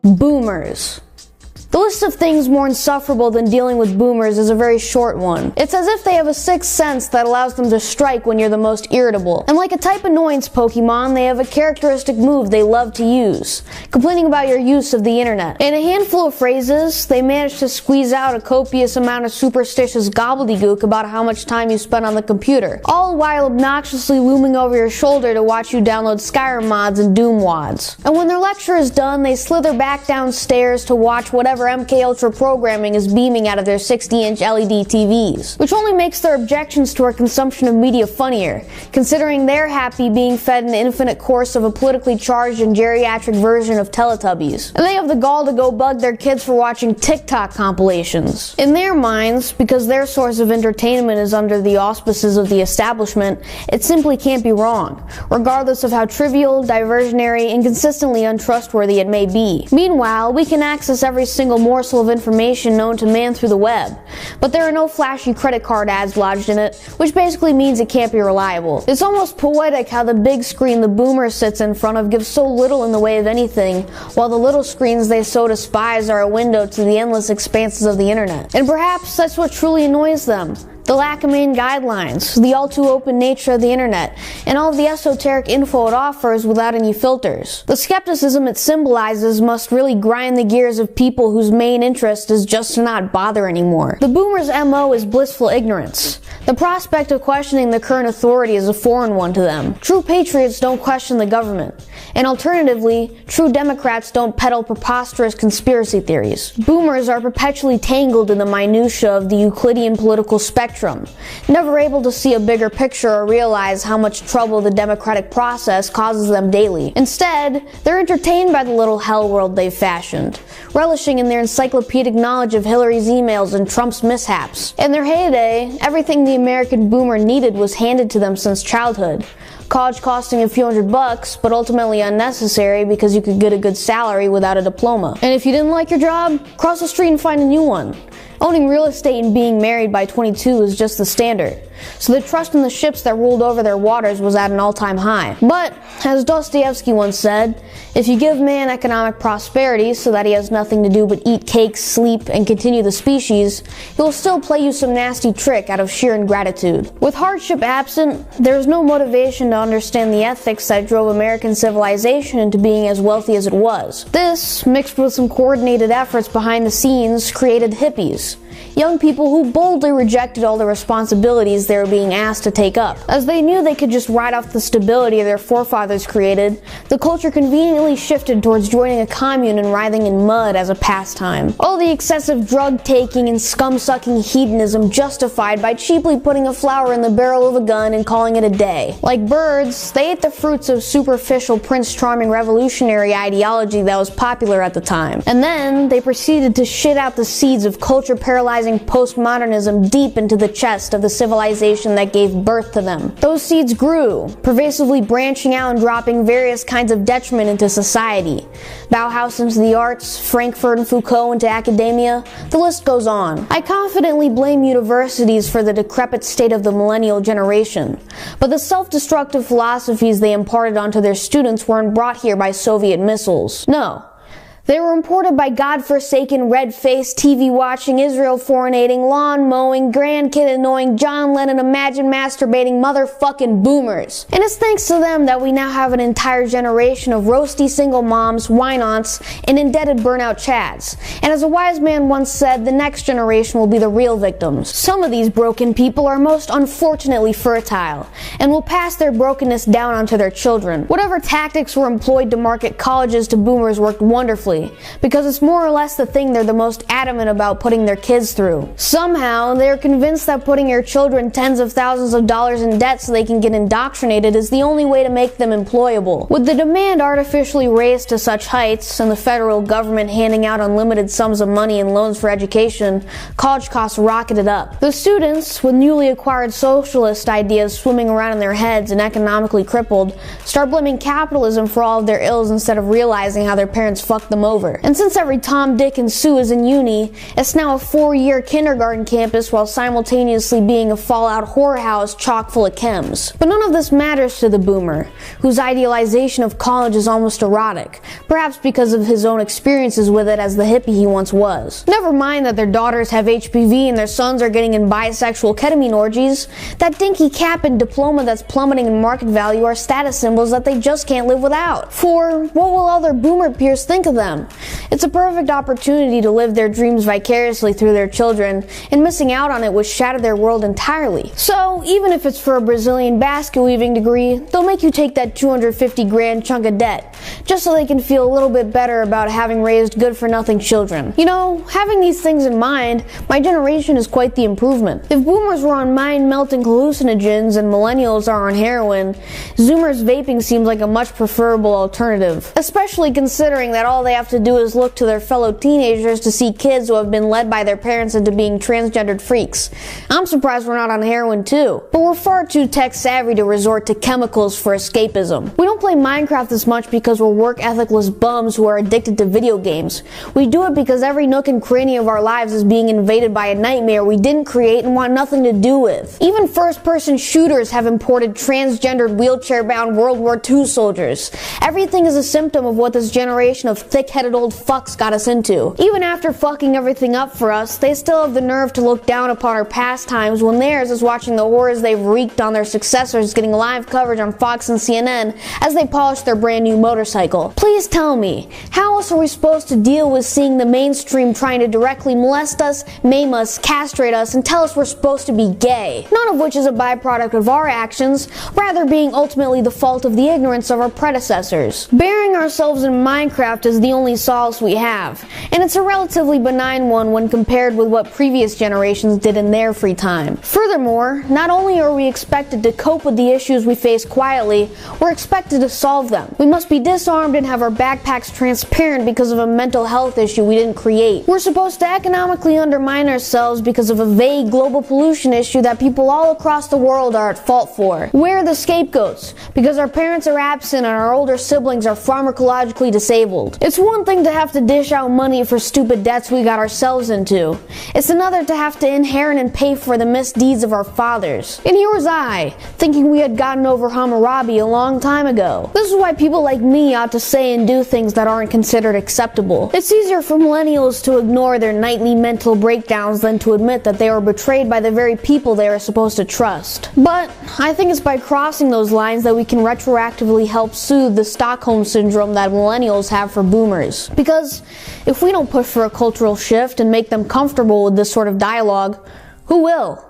Boomers. The list of things more insufferable than dealing with boomers is a very short one. It's as if they have a sixth sense that allows them to strike when you're the most irritable. And like a type annoyance Pokemon, they have a characteristic move they love to use, complaining about your use of the internet. In a handful of phrases, they manage to squeeze out a copious amount of superstitious gobbledygook about how much time you spend on the computer, all while obnoxiously looming over your shoulder to watch you download Skyrim mods and Doom wads. And when their lecture is done, they slither back downstairs to watch whatever MK Ultra programming is beaming out of their 60-inch LED TVs, which only makes their objections to our consumption of media funnier, considering they're happy being fed an infinite course of a politically charged and geriatric version of Teletubbies. And they have the gall to go bug their kids for watching TikTok compilations. In their minds, because their source of entertainment is under the auspices of the establishment, it simply can't be wrong, regardless of how trivial, diversionary, and consistently untrustworthy it may be. Meanwhile, we can access every single morsel of information known to man through the web, but there are no flashy credit card ads lodged in it, which basically means it can't be reliable. It's almost poetic how the big screen the boomer sits in front of gives so little in the way of anything, while the little screens they so despise are a window to the endless expanses of the internet. And perhaps that's what truly annoys them. The lack of main guidelines, the all-too-open nature of the internet, and all of the esoteric info it offers without any filters. The skepticism it symbolizes must really grind the gears of people whose main interest is just to not bother anymore. The boomer's MO is blissful ignorance. The prospect of questioning the current authority is a foreign one to them. True patriots don't question the government. And alternatively, true Democrats don't peddle preposterous conspiracy theories. Boomers are perpetually tangled in the minutiae of the Euclidean political spectrum, never able to see a bigger picture or realize how much trouble the democratic process causes them daily. Instead, they're entertained by the little hell world they've fashioned, relishing in their encyclopedic knowledge of Hillary's emails and Trump's mishaps. In their heyday, everything the American boomer needed was handed to them since childhood. College costing a few $100, but ultimately unnecessary because you could get a good salary without a diploma. And if you didn't like your job, cross the street and find a new one. Owning real estate and being married by 22 is just the standard. So the trust in the ships that ruled over their waters was at an all-time high. But, as Dostoevsky once said, if you give man economic prosperity so that he has nothing to do but eat cake, sleep, and continue the species, he will still play you some nasty trick out of sheer ingratitude. With hardship absent, there is no motivation to understand the ethics that drove American civilization into being as wealthy as it was. This, mixed with some coordinated efforts behind the scenes, created hippies. Young people who boldly rejected all the responsibilities they were being asked to take up. As they knew they could just ride off the stability their forefathers created, the culture conveniently shifted towards joining a commune and writhing in mud as a pastime. All the excessive drug-taking and scum-sucking hedonism justified by cheaply putting a flower in the barrel of a gun and calling it a day. Like birds, they ate the fruits of superficial Prince Charming revolutionary ideology that was popular at the time. And then, they proceeded to shit out the seeds of culture-paralyzing postmodernism deep into the chest of the civilization that gave birth to them. Those seeds grew, pervasively branching out and dropping various kinds of detriment into society. Bauhaus into the arts, Frankfurt and Foucault into academia, the list goes on. I confidently blame universities for the decrepit state of the millennial generation, but the self-destructive philosophies they imparted onto their students weren't brought here by Soviet missiles. No. They were imported by godforsaken, red-faced, TV-watching, Israel-foreignating, lawn-mowing, grandkid-annoying, John Lennon-imagine-masturbating motherfucking boomers. And it's thanks to them that we now have an entire generation of roasty single moms, wine-aunts, and indebted burnout chads. And as a wise man once said, the next generation will be the real victims. Some of these broken people are most unfortunately fertile, and will pass their brokenness down onto their children. Whatever tactics were employed to market colleges to boomers worked wonderfully directly, because it's more or less the thing they're the most adamant about putting their kids through. Somehow, they're convinced that putting your children tens of thousands of dollars in debt so they can get indoctrinated is the only way to make them employable. With the demand artificially raised to such heights, and the federal government handing out unlimited sums of money in loans for education, college costs rocketed up. The students, with newly acquired socialist ideas swimming around in their heads and economically crippled, start blaming capitalism for all of their ills instead of realizing how their parents fucked them over. And since every Tom, Dick, and Sue is in uni, it's now a 4-year kindergarten campus while simultaneously being a Fallout whorehouse chock full of chems. But none of this matters to the boomer, whose idealization of college is almost erotic, perhaps because of his own experiences with it as the hippie he once was. Never mind that their daughters have HPV and their sons are getting in bisexual ketamine orgies. That dinky cap and diploma that's plummeting in market value are status symbols that they just can't live without. For what will all their boomer peers think of them? It's a perfect opportunity to live their dreams vicariously through their children, and missing out on it would shatter their world entirely. So, even if it's for a Brazilian basket weaving degree, they'll make you take that 250 grand chunk of debt, just so they can feel a little bit better about having raised good-for-nothing children. You know, having these things in mind, my generation is quite the improvement. If boomers were on mind-melting hallucinogens and millennials are on heroin, Zoomers vaping seems like a much preferable alternative, especially considering that all they have to do is look to their fellow teenagers to see kids who have been led by their parents into being transgendered freaks. I'm surprised we're not on heroin too, but we're far too tech-savvy to resort to chemicals for escapism. We don't play Minecraft as much because we're work-ethicless bums who are addicted to video games. We do it because every nook and cranny of our lives is being invaded by a nightmare we didn't create and want nothing to do with. Even first-person shooters have imported transgendered wheelchair-bound World War II soldiers. Everything is a symptom of what this generation of thick-headed old fucks got us into. Even after fucking everything up for us, they still have the nerve to look down upon our pastimes when theirs is watching the horrors they've wreaked on their successors getting live coverage on Fox and CNN as they polish their brand new motorcycle. Please tell me, how else are we supposed to deal with seeing the mainstream trying to directly molest us, maim us, castrate us, and tell us we're supposed to be gay? None of which is a byproduct of our actions, rather being ultimately the fault of the ignorance of our predecessors. Burying ourselves in Minecraft is the only solace we have, and it's a relatively benign one when compared with what previous generations did in their free time. Furthermore, not only are we expected to cope with the issues we face quietly, we're expected to solve them. We must be disarmed and have our backpacks transparent because of a mental health issue we didn't create. We're supposed to economically undermine ourselves because of a vague global pollution issue that people all across the world are at fault for. We're the scapegoats because our parents are absent and our older siblings are pharmacologically disabled. It's one thing to have to dish out money for stupid debts we got ourselves into. It's another to have to inherit and pay for the misdeeds of our fathers. And here was I, thinking we had gotten over Hammurabi a long time ago. This is why people like me ought to say and do things that aren't considered acceptable. It's easier for millennials to ignore their nightly mental breakdowns than to admit that they were betrayed by the very people they are supposed to trust. But I think it's by crossing those lines that we can retroactively help soothe the Stockholm syndrome that millennials have for boomers. Because if we don't push for a cultural shift and make them comfortable with this sort of dialogue, who will?